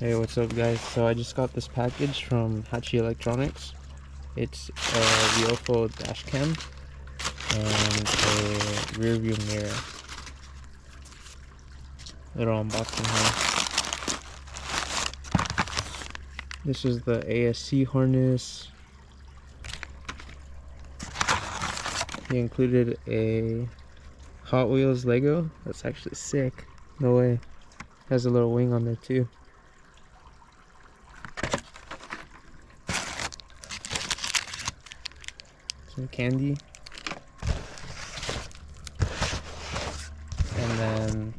Hey, what's up guys? So I just got this package from Hachi Electronics. It's a Viofo dash cam and a rear view mirror. Little unboxing here. This is the ASC harness. He included a Hot Wheels Lego. That's actually sick. No way. Has a little wing on there too. Some candy, and then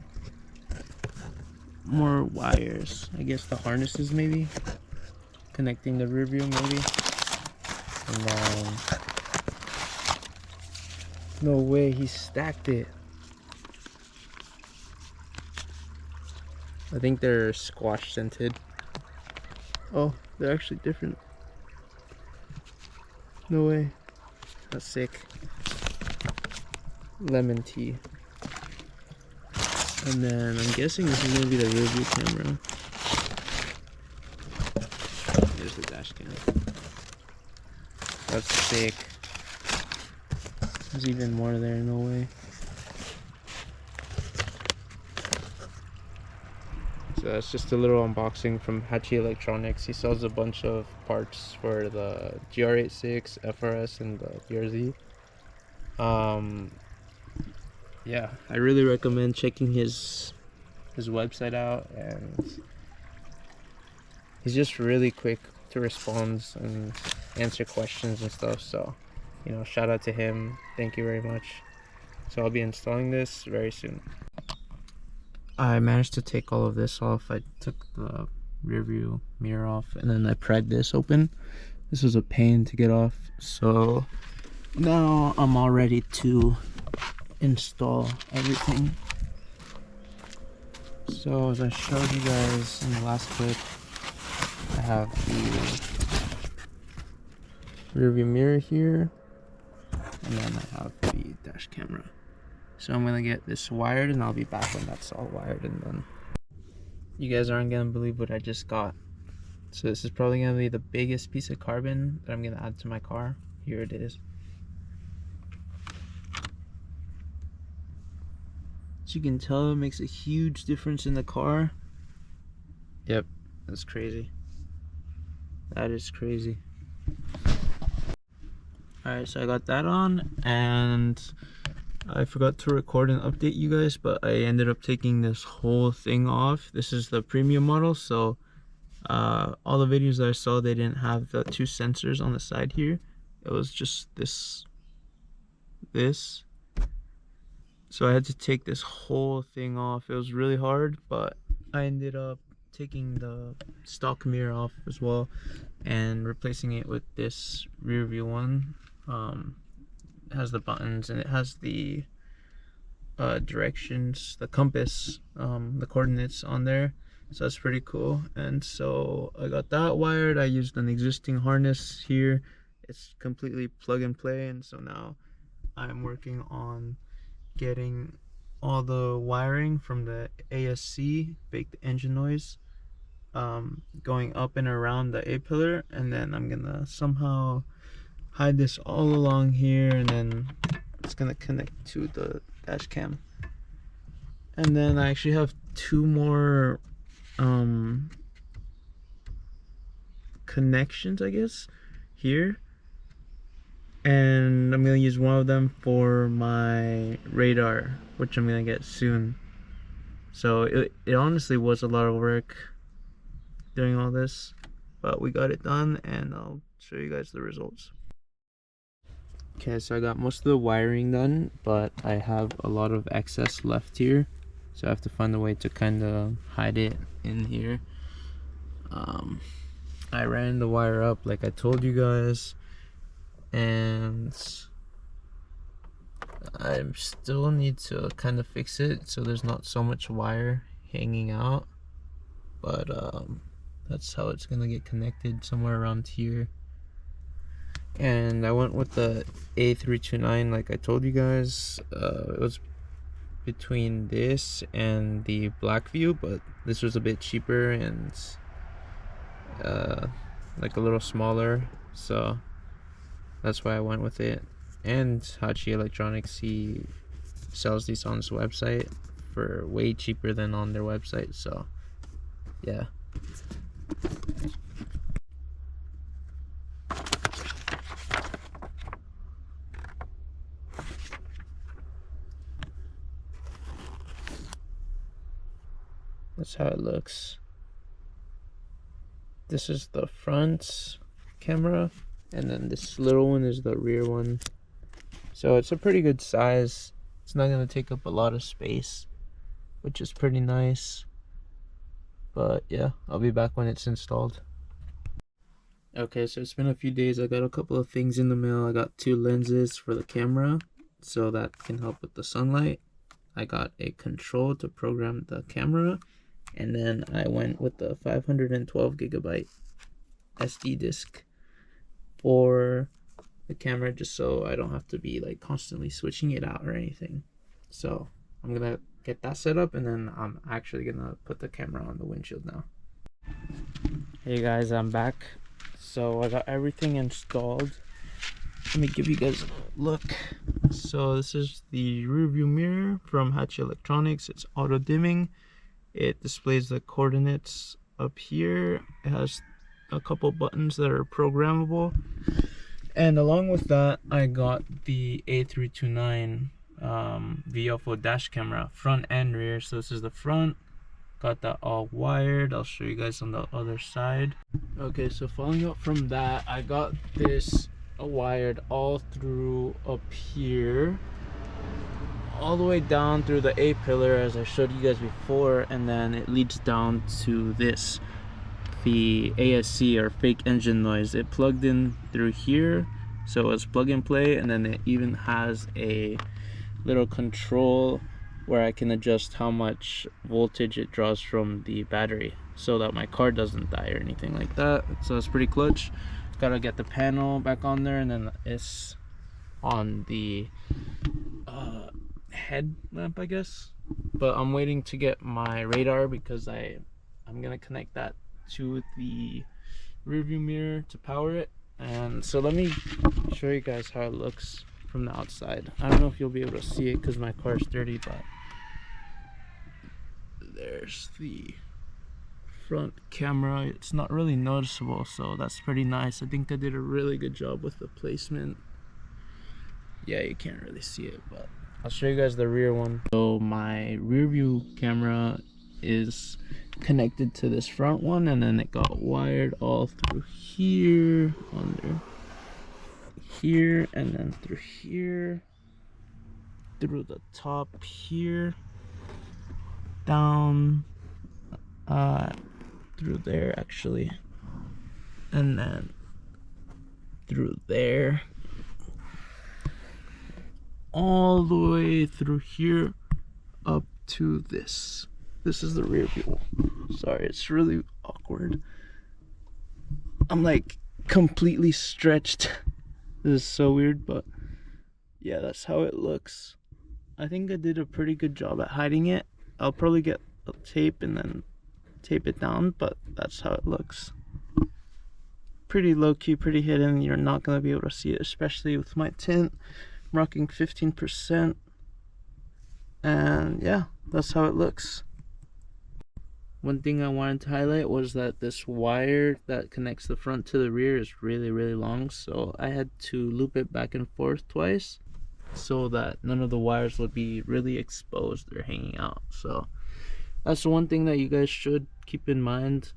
more wires. I guess the harnesses maybe connecting the rear view maybe, and then no way he stacked it. I think they're squash scented. Oh, they're actually different. No way. That's sick. Lemon tea. And then I'm guessing this is gonna be the rear view camera. There's the dash cam. That's sick. There's even more there, no way. So that's just a little unboxing from Hachi Electronics. He sells a bunch of parts for the GR86, FRS, and the BRZ. Yeah, I really recommend checking his website out, and he's just really quick to respond and answer questions and stuff. So, you know, shout out to him. Thank you very much. So I'll be installing this very soon. I managed to take all of this off. I took the rear view mirror off, and then I pried this open. This was a pain to get off, so now I'm all ready to install everything. So as I showed you guys in the last clip, I have the rear view mirror here, and then I have the dash camera. So I'm gonna get this wired, and I'll be back when that's all wired and done. You guys aren't gonna believe what I just got. So this is probably gonna be the biggest piece of carbon that I'm gonna add to my car. Here it is. As you can tell, it makes a huge difference in the car. Yep, that's crazy. That is crazy. Alright, so I got that on, and I forgot to record and update you guys, but I ended up taking this whole thing off. This is the premium model, so all the videos that I saw, they didn't have the two sensors on the side here. It was just this. So I had to take this whole thing off. It was really hard, but I ended up taking the stock mirror off as well and replacing it with this rear view one. It has the buttons, and it has the directions, the compass, the coordinates on there. So that's pretty cool. And so I got that wired. I used an existing harness here. It's completely plug and play, and so now I'm working on getting all the wiring from the ASC, baked engine noise, going up and around the A-pillar, and then I'm gonna somehow hide this all along here, and then it's gonna connect to the dash cam. And then I actually have two more connections, I guess, here, and I'm gonna use one of them for my radar, which I'm gonna get soon. So it honestly was a lot of work doing all this, but we got it done, and I'll show you guys the results. Okay, so I got most of the wiring done, but I have a lot of excess left here, so I have to find a way to kind of hide it in here. I ran the wire up like I told you guys, and I still need to kind of fix it so there's not so much wire hanging out, but that's how it's gonna get connected, somewhere around here. And I went with the A329 like I told you guys. It was between this and the Black View, but this was a bit cheaper, and like a little smaller, so that's why I went with it. And Hachi Electronics, he sells these on his website for way cheaper than on their website, so yeah. That's how it looks. This is the front camera, and then this little one is the rear one. So it's a pretty good size. It's not gonna take up a lot of space, which is pretty nice. But yeah, I'll be back when it's installed. Okay, so it's been a few days. I got a couple of things in the mail. I got 2 lenses for the camera, so that can help with the sunlight. I got a control to program the camera, and then I went with the 512 gigabyte SD disk for the camera, just so I don't have to be like constantly switching it out or anything. So I'm gonna get that set up, and then I'm actually gonna put the camera on the windshield now. Hey guys, I'm back. So I got everything installed. Let me give you guys a look. So this is the rear view mirror from Hachi Electronics. It's auto dimming. It displays the coordinates up here. It has a couple buttons that are programmable. And along with that, I got the A329 Viofo dash camera, front and rear. So this is the front. Got that all wired. I'll show you guys on the other side. Okay, so following up from that, I got this wired all through up here, all the way down through the A pillar as I showed you guys before, and then it leads down to this, the ASC, or fake engine noise. It plugged in through here, so it's plug and play, and then it even has a little control where I can adjust how much voltage it draws from the battery so that my car doesn't die or anything like that. So it's pretty clutch. Gotta get the panel back on there, and then it's on the headlamp, I guess. But I'm waiting to get my radar because I'm gonna connect that to the rear view mirror to power it. And so let me show you guys how it looks from the outside. I don't know if you'll be able to see it because my car is dirty, but there's the front camera. It's not really noticeable, so that's pretty nice. I think I did a really good job with the placement. Yeah, you can't really see it, but I'll show you guys the rear one. So my rear view camera is connected to this front one, and then it got wired all through here, under here, and then through here, through the top here, down through there actually, and then through there, all the way through here up to this. This is the rear view. Sorry, it's really awkward. I'm like completely stretched. This is so weird, but yeah, that's how it looks. I think I did a pretty good job at hiding it. I'll probably get a tape and then tape it down, but that's how it looks. Pretty low-key, pretty hidden. You're not gonna be able to see it, especially with my tint. I'm rocking 15%, and yeah, that's how it looks. One thing I wanted to highlight was that this wire that connects the front to the rear is really, really long, so I had to loop it back and forth twice so that none of the wires would be really exposed or hanging out. So that's one thing that you guys should keep in mind.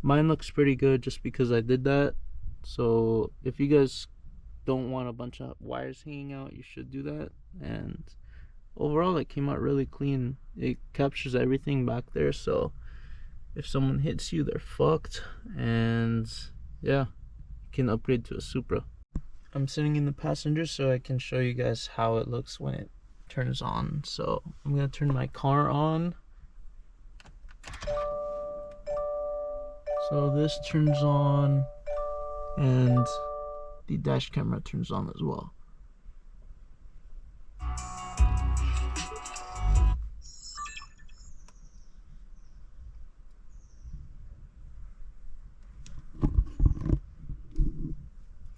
Mine looks pretty good just because I did that. So if you guys don't want a bunch of wires hanging out, you should do that. And overall, it came out really clean. It captures everything back there, so if someone hits you, they're fucked. And yeah, you can upgrade to a Supra. I'm sitting in the passenger so I can show you guys how it looks when it turns on. So I'm gonna turn my car on. So this turns on, and the dash camera turns on as well.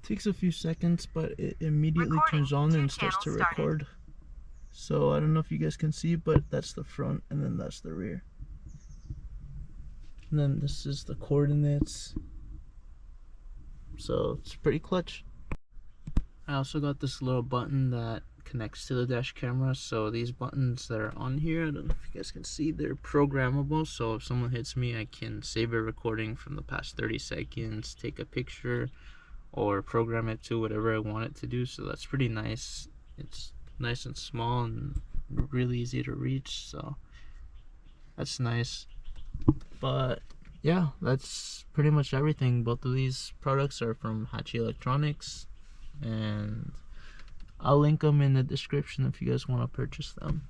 Takes a few seconds, but it immediately turns on and starts to record. So I don't know if you guys can see, but that's the front and then that's the rear. And then this is the coordinates. So it's pretty clutch. I also got this little button that connects to the dash camera. So these buttons that are on here, I don't know if you guys can see, they're programmable. So if someone hits me, I can save a recording from the past 30 seconds, take a picture, or program it to whatever I want it to do. So that's pretty nice. It's nice and small and really easy to reach, so that's nice. But yeah, that's pretty much everything. Both of these products are from Hachi Electronics, and I'll link them in the description if you guys want to purchase them.